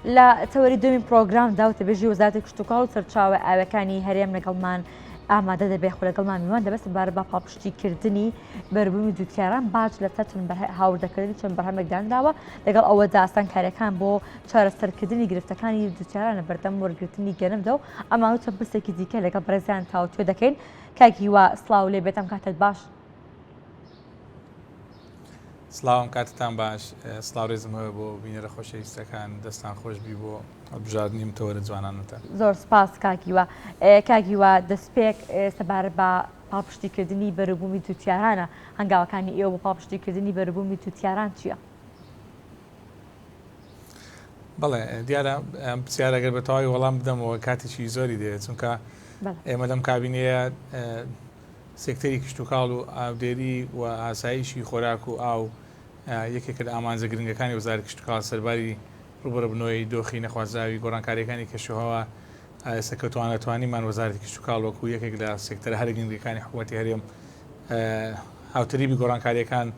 لە تەوەری دومین پرۆگرامدا و تەبێژی وەزارەتی کشتتوکاڵ و سەرچاوە ئاوەکانی هەرێم لەگەڵمان ئامادە دەبێت خۆ لەگەڵمان میوان دەبێت بارە بە پاڵپشتیکردنی بەربوومی دووتیاران باج لە چەند هاوردەکردنی چەند بەرهەمێکدانراوە لەگەڵ ئەوە داستان کارەکان بۆ چارەسەرکردنی گرفتەکانی دووتیارانە بەردەم وەرگرتنی گەنمدا و ئەمان چەند پرسێکی دیکە لەگەڵ بەڕێزیان تاوتوێ دەکەین کاکیوا سڵاو لێ بێتم کاتت باش. سلااوم کاتتان باش سلااوێزم هەوە بۆ بینەرە خۆشەویستەکان دەستان خۆش بی بۆ بژاردنیم تەوەرە جوانانتە. زۆر سپاس کاکیوە کاکیوە دەستپێک سەبارەت بە پاڵپشتیکردنی بەرەبوومی دووتیارانە هەنگاوەکانی ئێوە بۆ پاڵپشتیکردنی بەرەبوومی دووتیاران چییە؟ بەڵێ دیارە پرسیارەگەر بە تەواوی وەڵام بدەمەوە کاتێکی زۆری دێت چونکە ئێمە لەم کابینەیە سێکتەری کشتتوکاڵ و ئاودێری و ئاسایشی خۆراک و ئاو یەکێکە لە ئامانجە گرنگەکانی وەزارەتی کشتتوکاڵ سەرباری ڕوبەربوونەوەی دۆخی نەخوازراوی گۆڕانکاریەکانی کەشوهەوا سەکەوتوانەتوانیمان وەزارەتی کشتتوکاڵ وەکو یەکێک لە سێکتەرە هەرە گرنگەکانی حکوومەتی هەرێم هاوتەریبی گۆڕانکاریەکان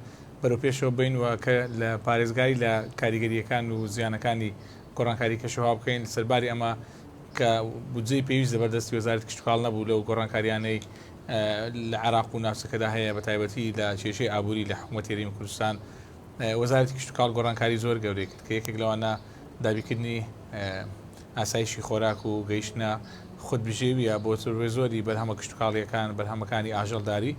بەرەوپێشەوە بین و کە لە پارێزگاری لە کاریگەریەکان و زیانەکانی گۆڕانکاری کەشوها بکەین سەرباری ئەمە کە بودجەی پێویست زەبەردەستی وەزارەتی کشتتوکاڵ نەبوو لەو گۆڕانکاریانەی لە عراق و ناوچەکەدا هەیە بە تایبەتی لە کێشەی ئابووری لە حکوومەتی هەرێمی کوردستان وەزارەتی کشتتوکاڵ گۆڕانکاری زۆر گەورەی کرد کە یەکێک لەوانە دابیکردنی ئاسایشی خۆراک و گەیشتنە خودبژێویە بۆ زۆری بەرهەمە کشتتوکاڵیەکان بەرهەمەکانی ئاژەڵداری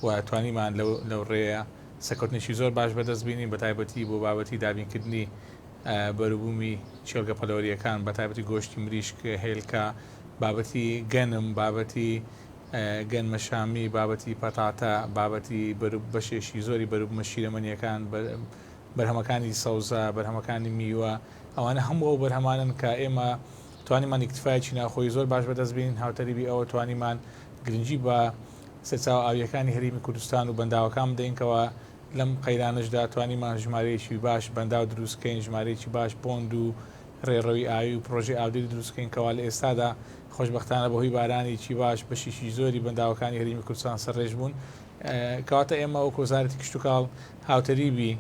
و توانیمان لەو ڕێەیە سەکەوتنیشی زۆر باش بەدەست بینین بە تایبەتی بۆ بابەتی دابینکردنی بەروبوومی چێلگە پەلەوەریەکان بە تایبەتی گۆشتی مریشک هێلکە بابەتی گەنم بابەتی گەنمە شامی بابەتی پەتاتە بابەتی بەشێشی زۆری بەروبوومە شیرەمەنیەکان بەرهەمەکانی سەوزە بەرهەمەکانی میوە ئەوانە هەموو ئەو بەرهەمانن کە ئێمە توانیمان ئیکتفاایکی ناخۆی زۆر باش بەدەست بینین هاوتەریبی ئەوە توانیمان گرنگی بە سەرچاو ئاویەکانی هەرێمی کوردستان و بەنداوەکان بدەینکەوە لەم قەیرانشدا توانیمان ژمارەیەکی باش بەنداو دروستکەین ژمارەیەکی باش پۆند و ڕێڕەوی ئاوی و پرۆژه ئاودێری دروستکەین کەوا لە ئێستادا خۆشبەختانە بەهۆی بارانێکی باش بەشیشی زۆری بەنداوەکانی هەرێمی کوردستان سەرڕێژ بوون کەواتە ئێمە وەکو وەزارەتی کشتتوکاڵ هاوتەریبی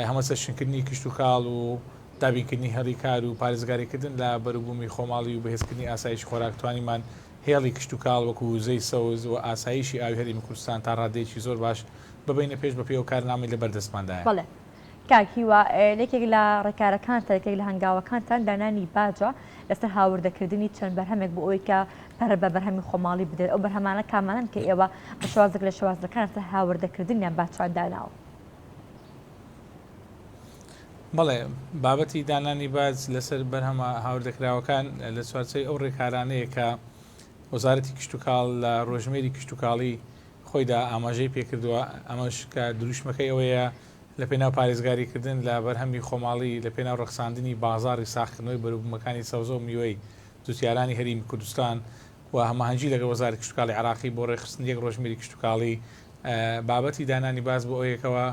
هەمەسەرشنکردنی کشتتوکاڵ و دابینکردنی هەڵی کار و پارێزگاریکردن لە بەروبوومی خۆماڵی و بەهێزکردنی ئاسایش خۆراک توانیمان هێڵی کشتتوکاڵ وەکو وزەی سەوز و ئاسایشی ئاوی هەرێمی کوردستان تا ڕادەیەکی زۆر باش ببینە پێش بە پێ و کارنامەی لە بەردەستماندایە. بەڵێ کاکیوە لێکێک لە ڕێکارەکانتە یەکێک لە هەنگاوەکانتان دانانی باجە لەسەر هاوردەکردنی چەند بەرهەمێک بۆ ئەوەی کە پەرە بە بەرهەمی خۆماڵی بدرێت ئەو بەرهەمانە کامانن کە ئێوە بە شوازێک لە شوازەکانتە هاوردەکردنیان باچان داناوە. بەڵێ بابەتی دانانی باج لەسەر بەرهەمە هاوردەکراوەکان لە چوارچەی ئەو ڕێکارانەیە کە وەزارەتی کشتتوکاڵ لە ڕۆژمێری کشتتوکاڵی خۆیدا ئاماژەی پێکردووە ئەمەش کە دروشمەکەی ئەوەیە لە پێناو پارێزگاریکردن لە بەرهەمی خۆماڵی لە پێناو ڕەخساندنی بازاری ساختکردنەوەی بەروبوومەکانی سەوزە و میوەی دووتیارانی هەرێمی کوردستان و هەماهەنگی لەگەڵ وەزارەتی کشتتوکاڵی عراقی بۆ ڕێخستن یەک ڕۆژمێری کشتتوکاڵی بابەتی دانانی باز بۆ ئەوەیەکەوە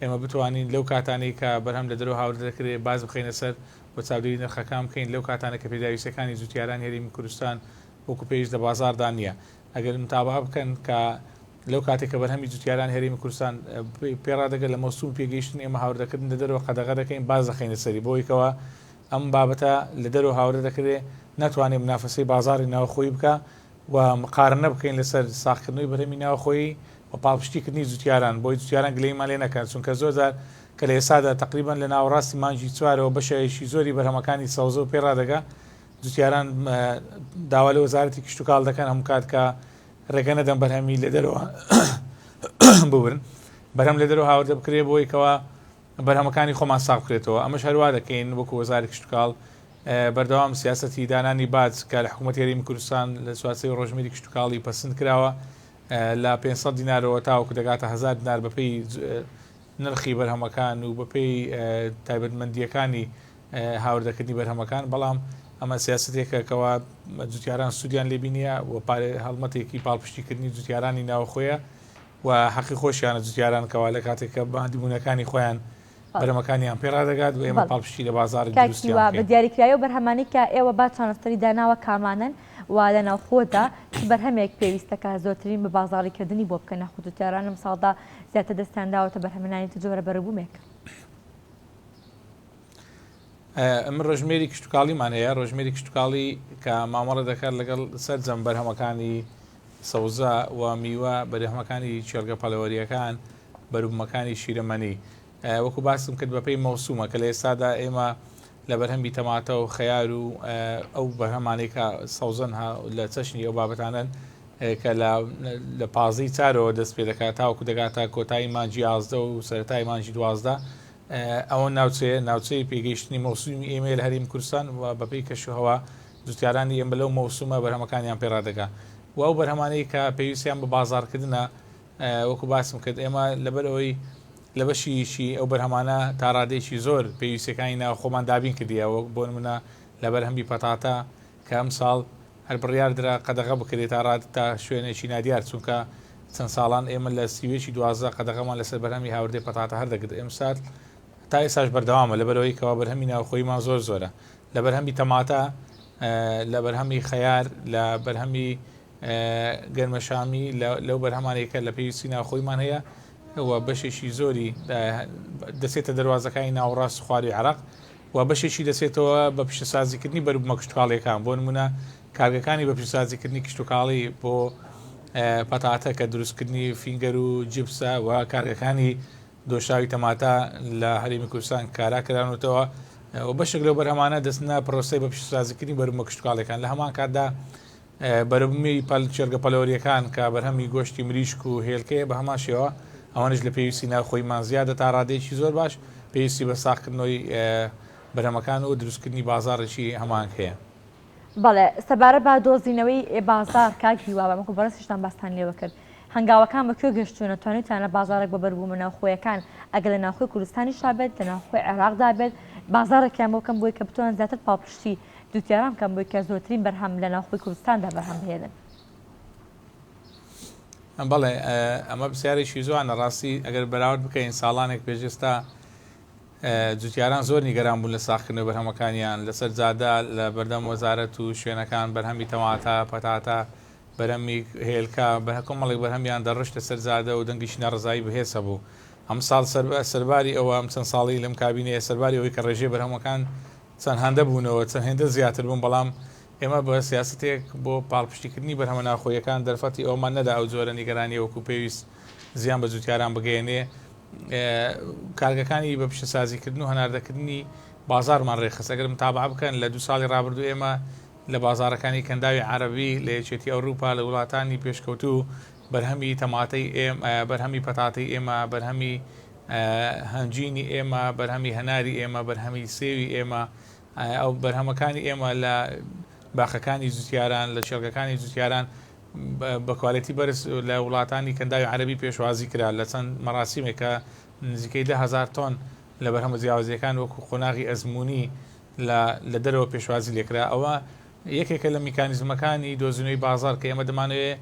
ئێمە بتوانین لەو کاتانەی کە بەرهەم لە دەرەوە هاورد دەکرێت باز بخینە سەر بۆ چاودێری نرخەکان بکەین لەو کاتانە کە پێداویستەکانی دووتیاران هەرێمی کوردستان وەکو پێویست لە بازاردا نییە ئەگەر متابعە بکەن کە لەو کاتێک کە بەرهەمی دووتیاران هەرێمی کوردستان پێڕادەگەر لە مەسوول پێگەیشتن ئێمە هاوردەکردن لە دەرەوە قەدەغە دەکەین باز دەخینە سەری بۆیکەوە ئەم بابەتە لە دەرەوە هاوردە دەکرێت ناتوانێت منافەسەی بازاری ناوخۆی بکە و مقارنە بکەین لەسەر ساختکردنەوەی بەرهەمی ناوخۆیی و پاڵپشتیکردنی دووتیاران بۆی دووتیاران گلەیمان لێ نەکەن چونکە زۆرجار کە لە ئێستادا تقریبان لە ناوەڕاستی مانجی چوارەوە بەشایشی زۆری بەرهەمەکانی سەوزە و پێڕادەگا دووتیاران داوا لە وەزارەتی کشتتوکاڵ دەکەن هەموو کات کە ڕێگە نەدەن بەرهەمی لە دەرەوە ببرن بەرهەم لە دەرەوە هاوردە بکرێ بۆیکەوە بەرهەمەکانی خۆمان ساغ بکرێتەوە ئەمەش هەروە دەکەین وەکو وەزارەتی کشتتوکاڵ بەردەوام سیاسەتی دانانی باج کە لە حکوومەتی هەرێمی کوردستان لە چوارچەی ڕۆژمێری کشتتوکاڵی پەسەند کراوە لە 500 دینارەوە تاوەکو دەگاتە 1000 دینار بەپێی نرخی بەرهەمەکان و بەپێی تایبەتمەندیەکانی هاوردەکردنی بەرهەمەکان بەڵام ئەمە سیاستێکەکەوە جوتیاران سوودیان لێبینیە و هەڵمەتێکی پاڵپشتیکردنی جوتیارانی ناوخۆیە و حەقی خۆشیانە جوتیاران کەوا لە کاتێککە باندیبوونەکانی خۆیان بەرهەمەکانیان پێڕادەگات و ئێمە پاڵپشتی لە بازار بە دیاریکرایی و بەرهەمانی کە ئێوە با چانەستەری داناوە کامانن و لە ناوخۆدا بەرهەمێک پێویستەکە زۆرترین بە بازاڕیکردنی بۆ بکەن نەخۆ جوتیاران لەم ساڵدا زیاتر دەستانداوەتە بەرهەمەنانی جۆرە بەرەبوومێک. ئەمە ڕۆژمێری کشتتوکاڵیمان هەیە ڕۆژمێری کشتتوکاڵی کە مامەڵە دەکات لەگەڵ سەرجەم بەرهەمەکانی سەوزە و میوە بەرهەمەکانی چێلگە پەلەوەریەکان بەروبمەکانی شیرەمەنی وەکو باسم کرد بەپێی مەوسومە کە لە ئێستادا ئێمە لە بەرهەمبی تەماتە و خەیار و ئەو بەرهەمانێکە سەوزن لە چەشنی ئەو بابەتانن کە لە پازەی چارەوە دەست پێ دەکات تاوەکو دەگاتە کۆتایی مانجی 11 و سەرەتای مانجی 12 ئەوە ناوچەی پێگەیشتنی مەوسومی ئێمە لە هەرێمی کوردستان و بەپێی کەشوهەوە جوتیارانی ئێمە لەو مەوسومە بەرهەمەکانیان پێڕادەکا و ئەو بەرهەمانەی کە پێویستیان بە بازارکردنە وەکو باسم کرد ئێمە لەبەرەوەی لە بەشیشی ئەو بەرهەمانە تا ڕادێکی زۆر پێویستەکانی ناو خۆمان دابین کردیەوە بۆ نمونە لە بەرهەمبی پەتاتە کە ئەم ساڵ هەر بڕیاردرا قەدەغە بکرێت تا ڕاد تا شوێنێکی نادیار چونکە چەند ساڵان ئێمە لە سیوێکی 12 قەدەغەمان لەسەر بەرهەمی هاوردەی پەتاتە هەردەگرت ئێمسات تا ئێساش بەردەوامە لە بەرەوەی کەوا بەرهەمی ناوخۆیمان زۆرە لە بەرهەمی تەماتە لە بەرهەمی خەیار لە بەرهەمی گەرمەشامی لەو بەرهەمانێکە لە پێویستی ناوخۆیمان هەیە و بەشێکی زۆری دەچێتە دەواازەکانی ناوڕاست خواری عراق و بەشێکی دەچێتەوە بە پیشەسازیکردنی بەروبمە کشتتوکاڵیەکان بۆ نمونە کارگەکانی بە پیشەسازیکردنی کشتتوکاڵی بۆ پەتاتە کە دروستکردنی فینگەر و جیبسە و کارگەکانی دۆشاوی تەماتە لە هەرێمی کوردستان کارا کرانوتەوە و بەشێک لەو بەرهەمانە دەستنە پرۆسی بە پیشەسازیکردنی بەروبمە کشتتوکاڵەکان لە هەمان کاتدا بەروبمی چێلگە پەلەوەریەکان کە بەرهەمی گۆشتی مریشک و هێلکەیە بە هەمان شێوە ئەوانش لە پێویستی ناوخۆیمان زیادە تا ڕادێکی زۆر باش پێویستی بە ساختکردنەوەی بەرهەمەکان و دروستکردنی بازارێکی هەمان هەیە. بەڵێ سەبارەت بە دۆزینەوەی بازار کاک هیوا بەمەکو بەڕستیشتان باستان لێوە کرد هەنگاوەکان بەکوێ گەشتوونە توانیتانە بازارێک بە بەربوومە ناوخۆیەکان ئەگەر لە ناوخۆی کوردستانی شابێت لە ناوخۆی عێراقدا بێت بازارێکیان بۆکەم بۆی کە بتوان زیاتر پاڵپشتی دووتیاران کەم بۆی کە زۆرترین بەرهەم لە ناوخۆی کوردستاندا بەرهەم هێنن. بەڵێ ئەمە پرسیارێکی زۆرانە ڕاستی ئەگەر بەراورد بکەین ساڵانێک پێشێستا جوتیاران زۆر نیگەران بوون لە ساختکردنەوەی بەرهەمەکانیان لەسەر جادا لە بەردەم وەزارەت و شوێنەکان بەرهەمی تەماتە پەتاتە بەرهەمی هێلکە بەکۆمەڵێک بەرهەمیان دەڕشتە سەر جادە و دەنگیشی نەڕزایی بەهێزە بوو ئەم ساڵ سەرباری ئەوە ئەم چەند ساڵی لەم کابینەیە سەرباری ئەوەی کە ڕێژەی بەرهەمەکان چەند هەندە بوونەوە چەند هێندە زیاتر بوون بەڵام ئێمە بە سیاستێک بۆ پاڵپشتیکردنی بەرهەمە ناوخۆیەکان دەرفەتی ئەومان نەدا ئەو جۆرە نیگەرانی وەکو پێویست زیان بە جوتیاران بگەێنێ کارگەکانی بە پیشەسازیکردن و هەناردەکردنی بازارمان ڕێخست ئەگەر متابعە بکەن لە 2 ساڵی ڕابردوو ئێمە لە بازارەکانی کەنداوی عەرەبی لە یەکێتی ئەوروپا لە وڵاتانی پێشکەوتوو بەرهەمی تەماتەی ئێمە بەرهەمی پەتاتەی ئێمە بەرهەمی هەنجینی ئێمە بەرهەمی هەناری ئێمە بەرهەمی سێوی ئێمە ئەو بەرهەمەکانی ئێمە لە باخەکانی جوتیاران لە چێلگەکانی جوتیاران بە کوالەتی بەرز لە وڵاتانی کەنداوی عەرەبی پێشوازی کرا لە چەند مەراسیمێک کە نزیکەی 10,000 تۆن لە بەرهەمە جیاوازیەکان وەکو قۆناغی ئەزمموی لە دەرەوە پێشوازی لێکرا ئەوە یەکێکە لە میکانیزمەکانی دۆزینەوەی بازار کە ئێمە دەمانوێت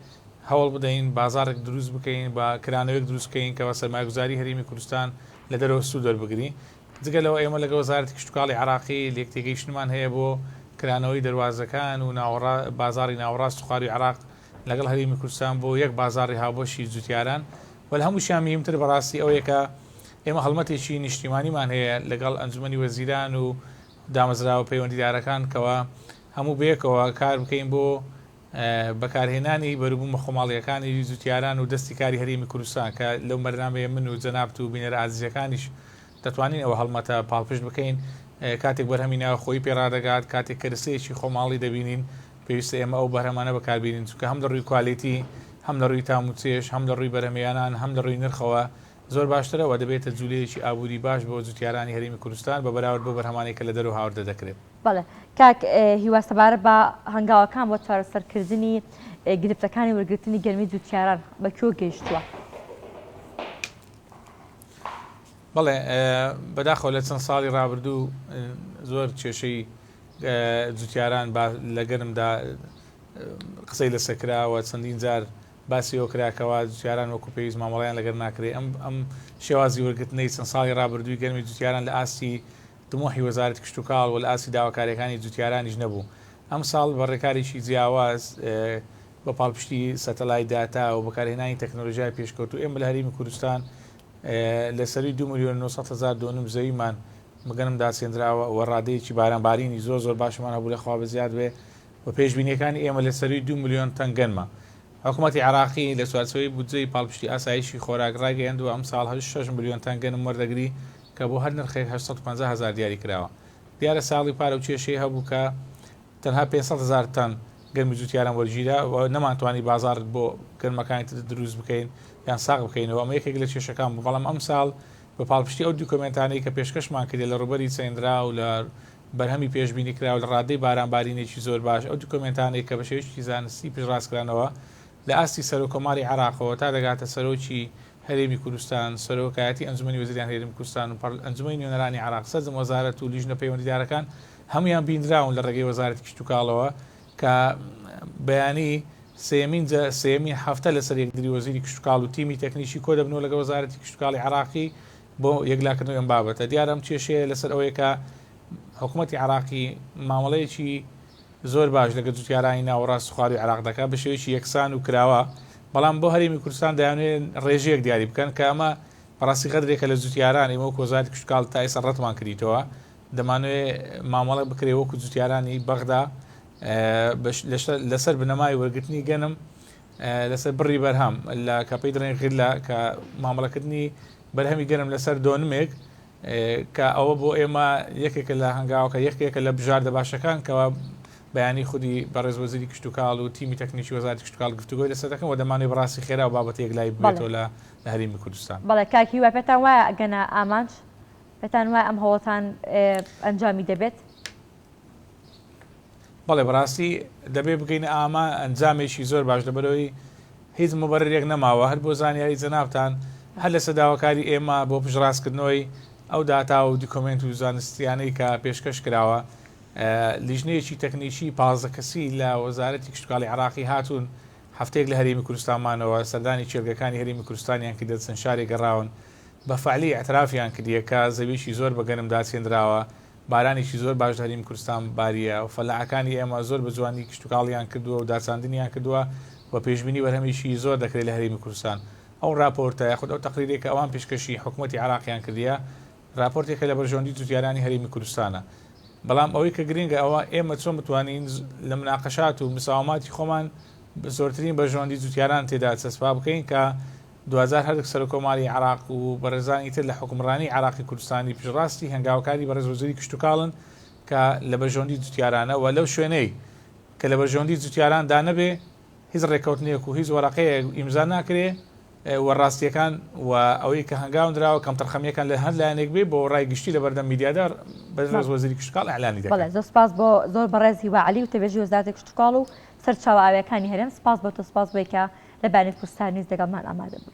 هەوڵ بدەین بازارێک دروست بکەین بە کرانەوەیەک دروستکەین کە بە سەرمایه‌گوزاری هەرێمی کوردستان لە دەرەوە سوود وەربگری جگەلەوە ئێمە لەگە وەزارەتی کشتتوکاڵی عراقی لێکتێگەیشتمان هەیە بۆ کرانەوەی دەواازەکان و بازاری ناوەڕاست خواری عراق لەگەڵ هەرێمی کوردستان بۆ یەک بازاری هاوبەشی جوتیاران و لە هەمووشیان مهمتر بەڕاستی ئەوەیە کە ئێمە هەڵمەتێکی نیشتیمانیمان هەیە لەگەڵ ئەنجومەنی وەزیران و دامەزراوە پەیوەندیدارەکان کەوە هەموو بەیەکەوە کار بکەین بۆ بەکارهێنانی بەروبوومە خۆماڵیەکانی جوتیاران و دەستی کاری هەرێمی کوردستان کە لەو بەرنامەیە من و جەنابەت و بینەرە عەزیزەکانیش دەتوانین ئەوە هەڵمەتە پاڵپشت بکەین کاتێک بەرهەمی ناوخۆیی پێڕادەگات کاتێک کەرسەیەکی خۆماڵی دەبینین پێویستە ئێمە ئەو بەرهەمانە بەکاربینین چونکە هەم لە ڕووی کوالیتی هەم لە ڕووی تاموچێش هەم لە ڕووی بەرهەمیانان هەم لە ڕووی نرخەوە زۆر باشترەوە دەبێتە جوولەیەکی ئابووری باش بۆ جوتیارانی هەرێمی کوردستان بە بەراورد بۆ بەرهەمانێک کە لە دەرەوە هاوردە دەکرێت. بەڵێ کاک هیوا سەبارەت بە هەنگاوەکان بۆ چارەسەرکردنی گرفتەکانی وەرگرتنی گەرمی جوتیاران بەکوێ گەیشتووە؟ بەڵێ بەداخەوە لە چەند ساڵی ڕابردوو زۆر کێشەی جوتیاران لە گەرمدا قسەی لەسەکراوە چەندین جار باسی ئەو کراکەوە جوتیاران وەکو پێویست مامەڵەیان لەگەر ناکرێت ئەم شێوازی وەرگرتنەی چەند ساڵی ڕابردووی گەرمی جوتیاران لە ئاستی دمۆحی وەزارەتی کشتتوکاڵ و لە ئاستی داواکاریەکانی جوتیارانیش نەبوو ئەم ساڵ بەڕێکاریشی جیاواز بە پاڵپشتی سەتەلای داتا و بەکارهێنانی تەکنۆلۆژیای پێشکەوتوو ئێمە لە هەرێمی کوردستان لە سەری 2,900,000 دۆنم زەویمان مەگەنم داچێنراوە و ڕادەیەکی بارانبارینی زۆر باشمان هەبوو لە خوا بەزیاد بێ و پێشبینیەکانی ئێمە لە سەروی 2 ملیۆن تەنگەنمە. حکوومەتی عراقی لە سوارچەوەی بودجەی پاڵپشتی ئاسایشی خۆراک ڕاگەیاندووە ئەم ساڵ 6 ملیۆن تەنگەنم وەردەگری کە بۆ هەر نرخێک 850,000 دیاری کراوە. دیارە ساڵی پارە و کێشەی هەبوو کە تەنها 500,000 تەن گەرمی جوتیاران وەرگیرا و نەمانتوانی بازار بۆ گەرمەکانی دروست بکەین یان ساغ بکەینەوە. ئەمە یەکێک لە کێشەکان بوو، بەڵام ئەم ساڵ بە پاڵپشتی ئەو دوکۆمنتانەی کە پێشکەشمان کردێ لە ڕوبەری چەندرا و لە بەرهەمی پێشبینی کرا و لە ڕادەی بارانبارینێکی زۆر باش ئەو دوکۆمنتانەی کە بە شێوەیەکی زانستی پێشڕاستکرانەوە لە ئاستی سەرۆکۆماری عراقەوە تا دەگاتە سەرۆکی هەرێمی کوردستان، سەرۆکایەتی ئەنجومەنی وەزیران هەرێمی کوردستان و ئەنجومەنی نوێنەرانی عراق، سەرجەم وەزارەت و لیژنە پەیوەندیدارەکان هەمویان بیندراون لە ڕێگەی وەزارەتی کشت و کاڵەوە کە بەیانی سێمین هەفتە لەسەر یەکدری وەزیری کشت و کاڵ و تیمی تەکنیکی کۆ دەبنەوە لەگە وەزارەتی کشت و کاڵی عراقی بۆ یەکلاکردنەوەی ئەم بابەتە. دیارە ئەم کێشەیە لەسەر ئەوەیە کە حکوومەتی عراقی مامەڵەیەکی زۆر باش لەگە جوتیارانی ناوەڕاست و خواری عراق دەکات بە شێوەیەکی یەکسان و کراوە، بەڵام بۆ هەرێمی کوردستان دەیانوێت ڕێژەیەک دیاری بکەن کە ئەمە بەڕاستی قەدرێکە لە جوتیاران ئێمە وەکو وەزارەتی کشت و کاڵ تا ئێستا ڕەتمان کردیتەوە دەمانوێت مامەڵە بکرێ وەکو جوتیارانی بەغدا لەسەر بنەمای وەرگرتنی گەنم لەسەر بڕی بەرهەم لە کەپەی دڕێن غیلا کە مامەڵەکردنی بەرهەمی گەنم لەسەر دۆنمێک کە ئەوە بۆ ئێمە یەکێکە لە هەنگاوکە یەکێکە لە بژاردە باشەکان کەەوە بەیانی خودی بەڕێز وەزیری کشت و کاڵ و تیمی تەکنیکی وەزارەتی کشت و کاڵ گفتوگۆی لەسەر دەکەن و دەمانێت بەڕاستی خێرا و بابەتێک لای بێتەوە لە هەرێمی کوردستان. بەڵێ کاکی وای پێتان وایە ئەگەنە ئامانج پێتان وایە ئەم هەوڵەتان ئەنجامی دەبێت؟ بەڵێ بەڕاستی دەبێ بگەینە ئاما ئەنجامێکی زۆر باش لەبەرەوەی هیچ مبەرێک نەماوە هەر بۆ زانیاری جەنابتان هەر لە سەداوەکاری ئێمە بۆ پشڕاستکردنەوەی ئەو داتا و دیکۆمنت و زانستیانەی کە پێشکەش کراوە. لیژنەیەکی تەکنیکی 15 کەسی لە وەزارەتی کشت و کاڵی عراقی هاتوون هەفتەیەک لە هەرێمی کوردستانمانەوە سەردانی چێرگەکانی هەرێمی کوردستانیان کردە چەند شارێک گەڕاون بە فعلی ئەترافیان کردیە کە زەویشی زۆر بە گەنم داچێنراوە، بارانێکی زۆر باش هەرێمی کوردستان باریە و فەلاحەکانی ئێمە زۆر بە جوانی کشت و کاڵیان کردووە و داچاندنیان کردووە و پێشبینی بەرهەمیشی زۆر دەکرێت لە هەرێمی کوردستان. ئەو راپۆرتە یاخود ئەو تەقریرێکە ئەوان پێشکەشی حکوومەتی عراقیان کردیە راپۆرتێکە لە بەرژەوەندی جوتیارانی هەرێمی کوردستانە. بەڵام ئەوەی کە گرنگە ئەوە ئێمە چۆن بتوانین لە مناقەشات و مساوماتی خۆمان زۆرترین بەرژەوەندی جوتیاران تێدا چەسپا بکەین کە 2000 هەر سەرۆکۆماری عراق و بەڕێزانی تر لە حکومڕانی عراقی کوردستانی پشڕاستی هەنگاوکاری بەڕێز وەزیری کشت و کاڵن کە لە بەرژەوەندی جوتیارانە و لەو شوێنەی کە لە بەرژەوەندی جوتیاراندا نەبێ هیچ ڕێکەوتنێک و هیچ وەرەقەیە ئیمزا ناکرێ وەڕاستیەکان و ئەوەی کە هەنگاوندراوە کەم تەرخەمیەکان لە هەر لایەنێک بێ بۆ ڕای گشتی لە بەردەم میدیادار بەڕێز وەزیری کشت و کاڵ ئەعلانی دەکات. بەڵێ زۆر سپاس بۆ زۆر بەڕێزی وعەلی و تەبێژی وەزارەتی کشت و کاڵ و سەرچاوە ئاویەکانی هەرێم. سپاس بۆ تۆ، سپاس بۆی کە لە بانی کوردستان نیز لەگەڵمان ئامادە بوو.